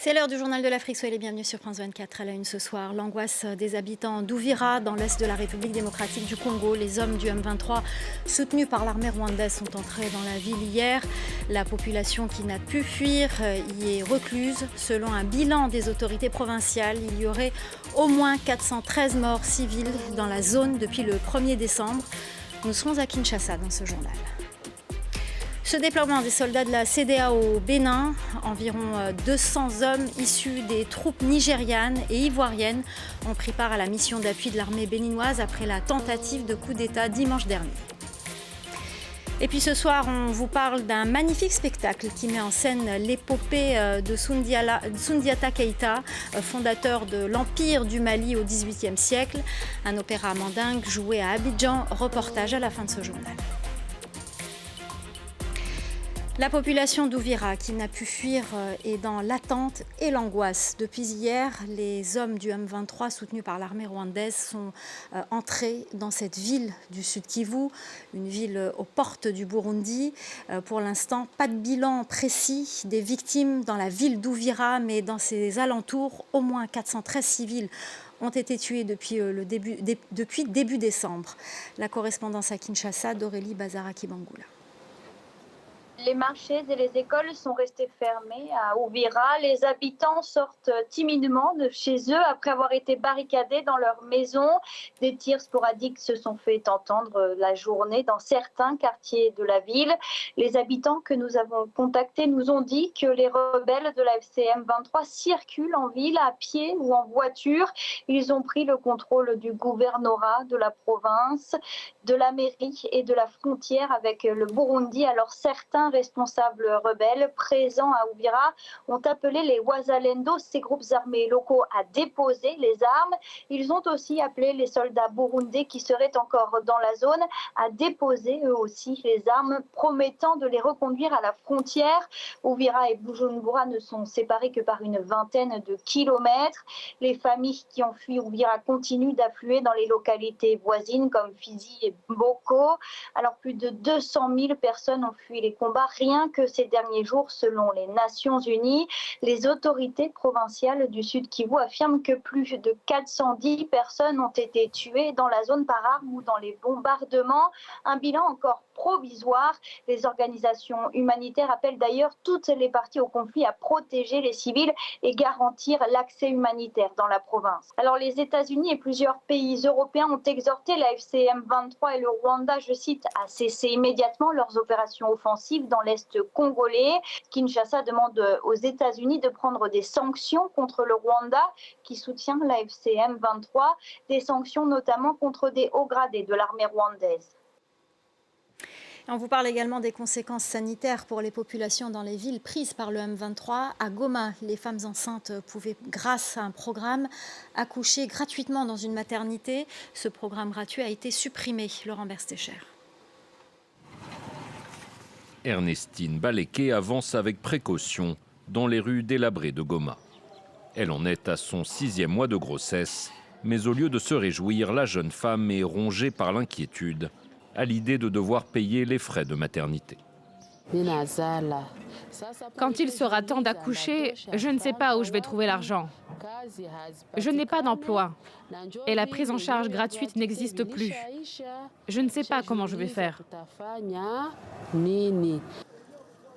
C'est l'heure du journal de l'Afrique. Soyez les bienvenus sur France 24 à la une ce soir. L'angoisse des habitants d'Uvira, dans l'est de la République démocratique du Congo. Les hommes du M23, soutenus par l'armée rwandaise, sont entrés dans la ville hier. La population qui n'a pu fuir y est recluse. Selon un bilan des autorités provinciales, il y aurait au moins 413 morts civils dans la zone depuis le 1er décembre. Nous serons à Kinshasa dans ce journal. Ce déploiement des soldats de la CEDEAO au Bénin, environ 200 hommes issus des troupes nigérianes et ivoiriennes ont pris part à la mission d'appui de l'armée béninoise après la tentative de coup d'État dimanche dernier. Et puis ce soir, on vous parle d'un magnifique spectacle qui met en scène l'épopée de Soundiata Keïta, fondateur de l'Empire du Mali au XVIIIe siècle. Un opéra mandingue joué à Abidjan, reportage à la fin de ce journal. La population d'Uvira qui n'a pu fuir est dans l'attente et l'angoisse. Depuis hier, les hommes du M23 soutenus par l'armée rwandaise sont entrés dans cette ville du Sud Kivu, une ville aux portes du Burundi. Pour l'instant, pas de bilan précis des victimes dans la ville d'Uvira, mais dans ses alentours, au moins 413 civils ont été tués depuis début décembre. La correspondance à Kinshasa d'Aurélie Bazaraki-Bangoula. Les marchés et les écoles sont restés fermés à Uvira. Les habitants sortent timidement de chez eux après avoir été barricadés dans leur maison. Des tirs sporadiques se sont fait entendre la journée dans certains quartiers de la ville. Les habitants que nous avons contactés nous ont dit que les rebelles de la FCM 23 circulent en ville à pied ou en voiture. Ils ont pris le contrôle du gouvernorat, de la province, de la mairie et de la frontière avec le Burundi. Alors certains responsables rebelles présents à Uvira ont appelé les Wazalendo, ces groupes armés locaux, à déposer les armes. Ils ont aussi appelé les soldats burundais qui seraient encore dans la zone à déposer eux aussi les armes, promettant de les reconduire à la frontière. Uvira et Bujumbura ne sont séparés que par une vingtaine de kilomètres. Les familles qui ont fui Uvira continuent d'affluer dans les localités voisines comme Fizi et Mboko. Alors plus de 200 000 personnes ont fui les combats rien que ces derniers jours, selon les Nations Unies. Les autorités provinciales du Sud Kivu affirment que plus de 410 personnes ont été tuées dans la zone par arme ou dans les bombardements. Un bilan encore provisoire. Les organisations humanitaires appellent d'ailleurs toutes les parties au conflit à protéger les civils et garantir l'accès humanitaire dans la province. Alors les États-Unis et plusieurs pays européens ont exhorté la FCM 23 et le Rwanda, je cite, à cesser immédiatement leurs opérations offensives dans l'Est congolais. Kinshasa demande aux États-Unis de prendre des sanctions contre le Rwanda qui soutient la FCM 23, des sanctions notamment contre des hauts gradés de l'armée rwandaise. On vous parle également des conséquences sanitaires pour les populations dans les villes prises par le M23. À Goma, les femmes enceintes pouvaient, grâce à un programme, accoucher gratuitement dans une maternité. Ce programme gratuit a été supprimé. Laurent Berstécher. Ernestine Baleke avance avec précaution dans les rues délabrées de Goma. Elle en est à son 6e mois de grossesse, mais au lieu de se réjouir, la jeune femme est rongée par l'inquiétude à l'idée de devoir payer les frais de maternité. Quand il sera temps d'accoucher, je ne sais pas où je vais trouver l'argent. Je n'ai pas d'emploi et la prise en charge gratuite n'existe plus. Je ne sais pas comment je vais faire.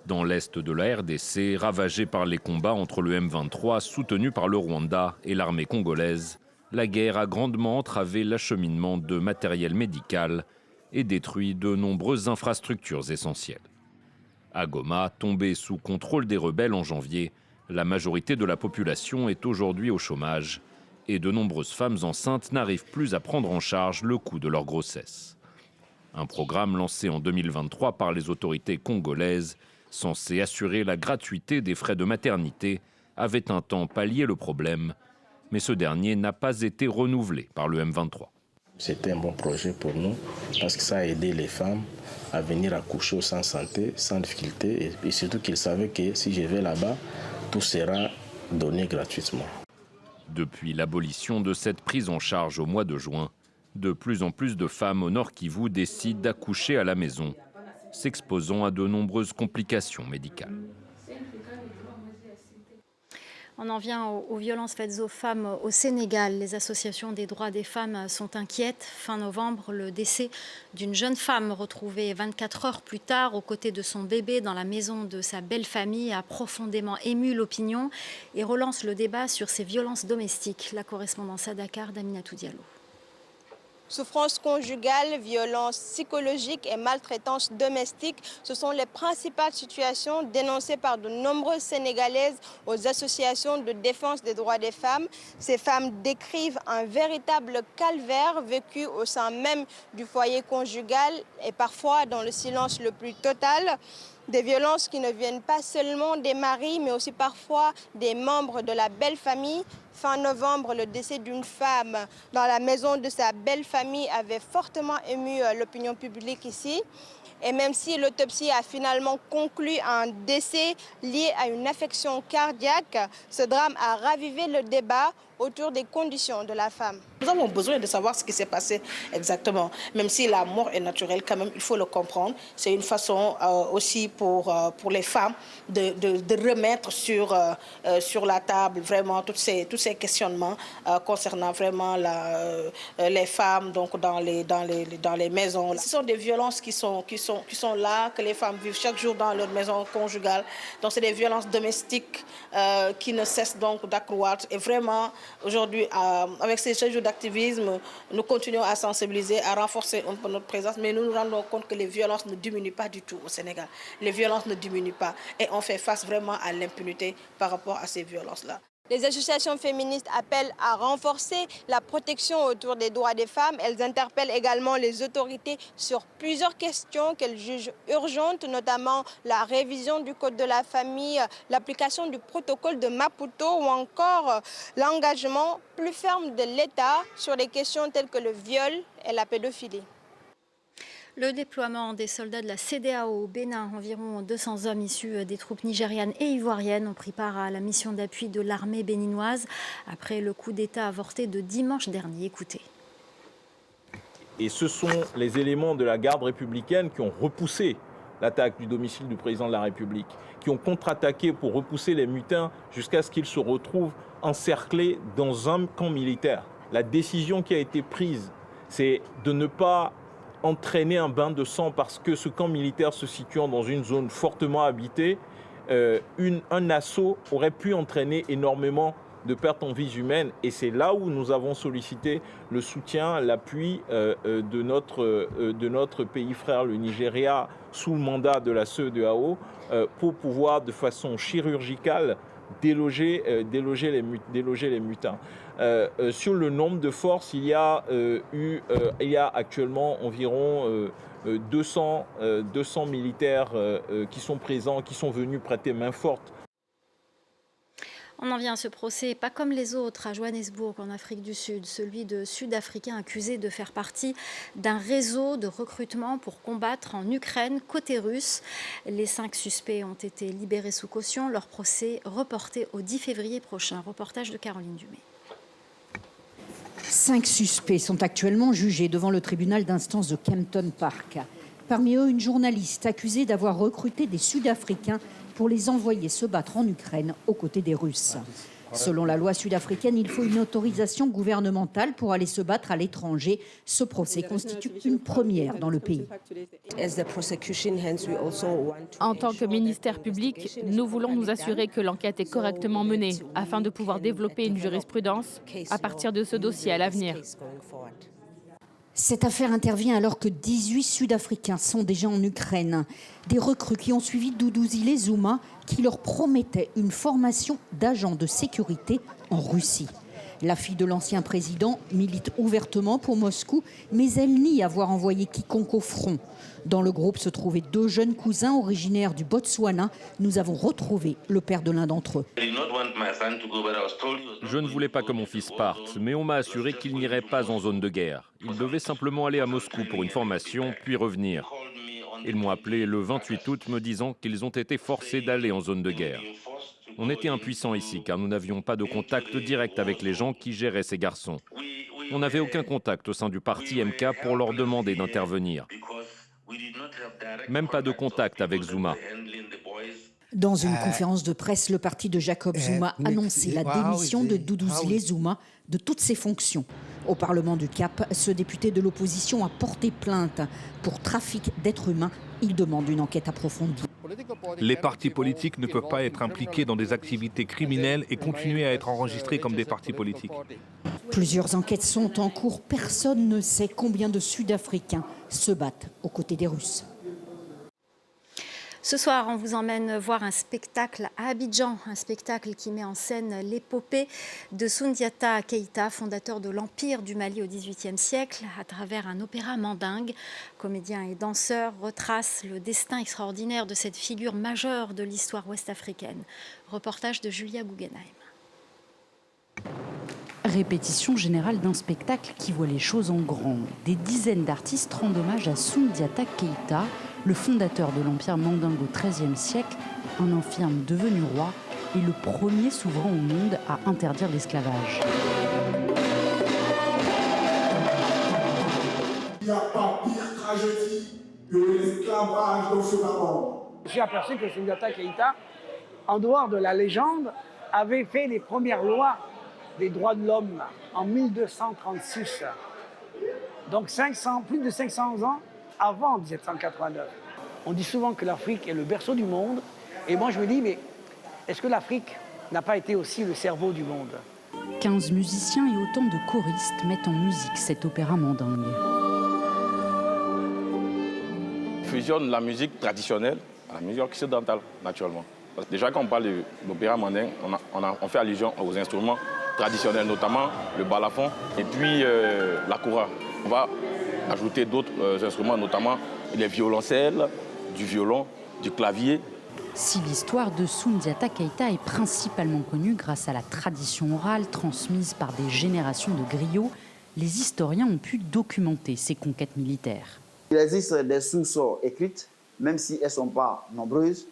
Dans l'est de la RDC, ravagé par les combats entre le M23 soutenu par le Rwanda et l'armée congolaise, la guerre a grandement entravé l'acheminement de matériel médical et détruit de nombreuses infrastructures essentielles. À Goma, tombée sous contrôle des rebelles en janvier, la majorité de la population est aujourd'hui au chômage et de nombreuses femmes enceintes n'arrivent plus à prendre en charge le coût de leur grossesse. Un programme lancé en 2023 par les autorités congolaises, censé assurer la gratuité des frais de maternité, avait un temps pallié le problème, mais ce dernier n'a pas été renouvelé par le M23. C'était un bon projet pour nous parce que ça a aidé les femmes à venir accoucher sans santé, sans difficulté et surtout qu'ils savaient que si je vais là-bas, tout sera donné gratuitement. Depuis l'abolition de cette prise en charge au mois de juin, de plus en plus de femmes au Nord Kivu décident d'accoucher à la maison, s'exposant à de nombreuses complications médicales. On en vient aux violences faites aux femmes au Sénégal. Les associations des droits des femmes sont inquiètes. Fin novembre, le décès d'une jeune femme retrouvée 24 heures plus tard aux côtés de son bébé dans la maison de sa belle famille a profondément ému l'opinion et relance le débat sur ces violences domestiques. La correspondance à Dakar d'Aminatou Diallo. Souffrance conjugale, violence psychologique et maltraitance domestique, ce sont les principales situations dénoncées par de nombreuses Sénégalaises aux associations de défense des droits des femmes. Ces femmes décrivent un véritable calvaire vécu au sein même du foyer conjugal et parfois dans le silence le plus total. Des violences qui ne viennent pas seulement des maris, mais aussi parfois des membres de la belle famille. Fin novembre, le décès d'une femme dans la maison de sa belle famille avait fortement ému l'opinion publique ici. Et même si l'autopsie a finalement conclu un décès lié à une affection cardiaque, ce drame a ravivé le débat autour des conditions de la femme. Nous avons besoin de savoir ce qui s'est passé exactement. Même si la mort est naturelle, quand même, il faut le comprendre. C'est une façon aussi pour les femmes de remettre sur la table vraiment tous ces questionnements concernant vraiment les femmes donc dans les maisons. Ce sont des violences qui sont là, que les femmes vivent chaque jour dans leur maison conjugale. Donc c'est des violences domestiques qui ne cessent donc d'accroître. Et vraiment, aujourd'hui, avec ces jours d'activisme, nous continuons à sensibiliser, à renforcer un peu notre présence, mais nous nous rendons compte que les violences ne diminuent pas du tout au Sénégal. Les violences ne diminuent pas et on fait face vraiment à l'impunité par rapport à ces violences-là. Les associations féministes appellent à renforcer la protection autour des droits des femmes. Elles interpellent également les autorités sur plusieurs questions qu'elles jugent urgentes, notamment la révision du Code de la famille, l'application du protocole de Maputo ou encore l'engagement plus ferme de l'État sur des questions telles que le viol et la pédophilie. Le déploiement des soldats de la CEDEAO au Bénin, environ 200 hommes issus des troupes nigérianes et ivoiriennes ont pris part à la mission d'appui de l'armée béninoise après le coup d'État avorté de dimanche dernier. Écoutez. Et ce sont les éléments de la garde républicaine qui ont repoussé l'attaque du domicile du président de la République, qui ont contre-attaqué pour repousser les mutins jusqu'à ce qu'ils se retrouvent encerclés dans un camp militaire. La décision qui a été prise, c'est de ne pas entraîner un bain de sang parce que ce camp militaire se situant dans une zone fortement habitée, un assaut aurait pu entraîner énormément de pertes en vies humaines. Et c'est là où nous avons sollicité le soutien, l'appui de notre pays frère, le Nigeria, sous le mandat de la CEDEAO, pour pouvoir de façon chirurgicale déloger les mutins. Sur le nombre de forces, il y a actuellement environ 200 militaires qui sont présents, qui sont venus prêter main forte. On en vient à ce procès, pas comme les autres, à Johannesburg, en Afrique du Sud, celui de Sud-Africains accusés de faire partie d'un réseau de recrutement pour combattre en Ukraine, côté russe. Les 5 suspects ont été libérés sous caution, leur procès reporté au 10 février prochain. Reportage de Caroline Dumais. 5 suspects sont actuellement jugés devant le tribunal d'instance de Kempton Park. Parmi eux, une journaliste accusée d'avoir recruté des Sud-Africains pour les envoyer se battre en Ukraine aux côtés des Russes. Selon la loi sud-africaine, il faut une autorisation gouvernementale pour aller se battre à l'étranger. Ce procès constitue une première dans le pays. En tant que ministère public, nous voulons nous assurer que l'enquête est correctement menée afin de pouvoir développer une jurisprudence à partir de ce dossier à l'avenir. Cette affaire intervient alors que 18 Sud-Africains sont déjà en Ukraine. Des recrues qui ont suivi Duduzile Zuma qui leur promettait une formation d'agent de sécurité en Russie. La fille de l'ancien président milite ouvertement pour Moscou, mais elle nie avoir envoyé quiconque au front. Dans le groupe se trouvaient 2 jeunes cousins originaires du Botswana. Nous avons retrouvé le père de l'un d'entre eux. Je ne voulais pas que mon fils parte, mais on m'a assuré qu'il n'irait pas en zone de guerre. Il devait simplement aller à Moscou pour une formation, puis revenir. Ils m'ont appelé le 28 août me disant qu'ils ont été forcés d'aller en zone de guerre. On était impuissants ici car nous n'avions pas de contact direct avec les gens qui géraient ces garçons. On n'avait aucun contact au sein du parti MK pour leur demander d'intervenir. Même pas de contact avec Zuma. Dans une conférence de presse, le parti de Jacob Zuma a annoncé la démission de Duduzile Zuma de toutes ses fonctions. Au Parlement du Cap, ce député de l'opposition a porté plainte pour trafic d'êtres humains. Il demande une enquête approfondie. Les partis politiques ne peuvent pas être impliqués dans des activités criminelles et continuer à être enregistrés comme des partis politiques. Plusieurs enquêtes sont en cours. Personne ne sait combien de Sud-Africains se battent aux côtés des Russes. Ce soir, on vous emmène voir un spectacle à Abidjan, un spectacle qui met en scène l'épopée de Soundiata Keïta, fondateur de l'Empire du Mali au XVIIIe siècle, à travers un opéra mandingue. Comédiens et danseurs retracent le destin extraordinaire de cette figure majeure de l'histoire ouest-africaine. Reportage de Julia Guggenheim. Répétition générale d'un spectacle qui voit les choses en grand. Des dizaines d'artistes rendent hommage à Soundiata Keïta, le fondateur de l'Empire mandingue au XIIIe siècle, un infirme devenu roi et le premier souverain au monde à interdire l'esclavage. Il n'y a pas pire tragédie que l'esclavage dans ce monde. J'ai aperçu que Soundiata Keïta, en dehors de la légende, avait fait les premières lois des droits de l'homme en 1236. Donc plus de 500 ans avant 1789. On dit souvent que l'Afrique est le berceau du monde. Et moi je me dis, mais est-ce que l'Afrique n'a pas été aussi le cerveau du monde ? 15 musiciens et autant de choristes mettent en musique cet opéra mandingue. Fusionne la musique traditionnelle à la musique occidentale, naturellement. Parce que déjà, quand on parle de l'opéra mandingue, on fait allusion aux instruments traditionnels, notamment le balafon et puis la koura. On va ajouter d'autres instruments, notamment les violoncelles, du violon, du clavier. Si l'histoire de Soundiata Keïta est principalement connue grâce à la tradition orale transmise par des générations de griots, les historiens ont pu documenter ces conquêtes militaires. Il existe des sources écrites, même si elles ne sont pas nombreuses,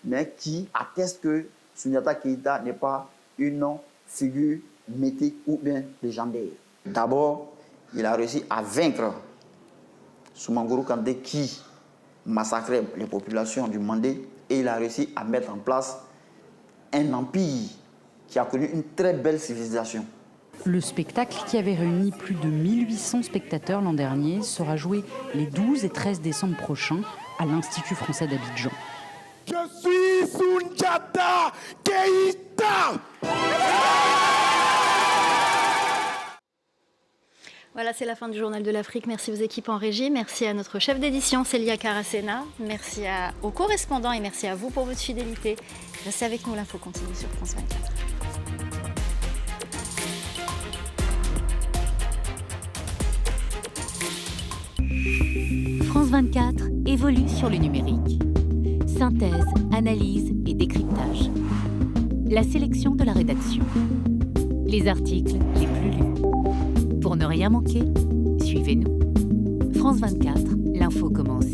mais qui attestent que Soundiata Keïta n'est pas une figure mythique ou bien légendaire. D'abord, il a réussi à vaincre Soumanguru Kanté qui massacrait les populations du Mandé et il a réussi à mettre en place un empire qui a connu une très belle civilisation. Le spectacle, qui avait réuni plus de 1800 spectateurs l'an dernier, sera joué les 12 et 13 décembre prochains à l'Institut français d'Abidjan. Je suis Soundiata Keïta. Voilà, c'est la fin du Journal de l'Afrique. Merci aux équipes en régie. Merci à notre chef d'édition, Célia Caracena. Merci aux correspondants et merci à vous pour votre fidélité. Restez avec nous, l'info continue sur France 24. France 24 évolue sur le numérique. Synthèse, analyse et décryptage. La sélection de la rédaction. Les articles les plus lus. Pour ne rien manquer, suivez-nous. France 24, l'info commence.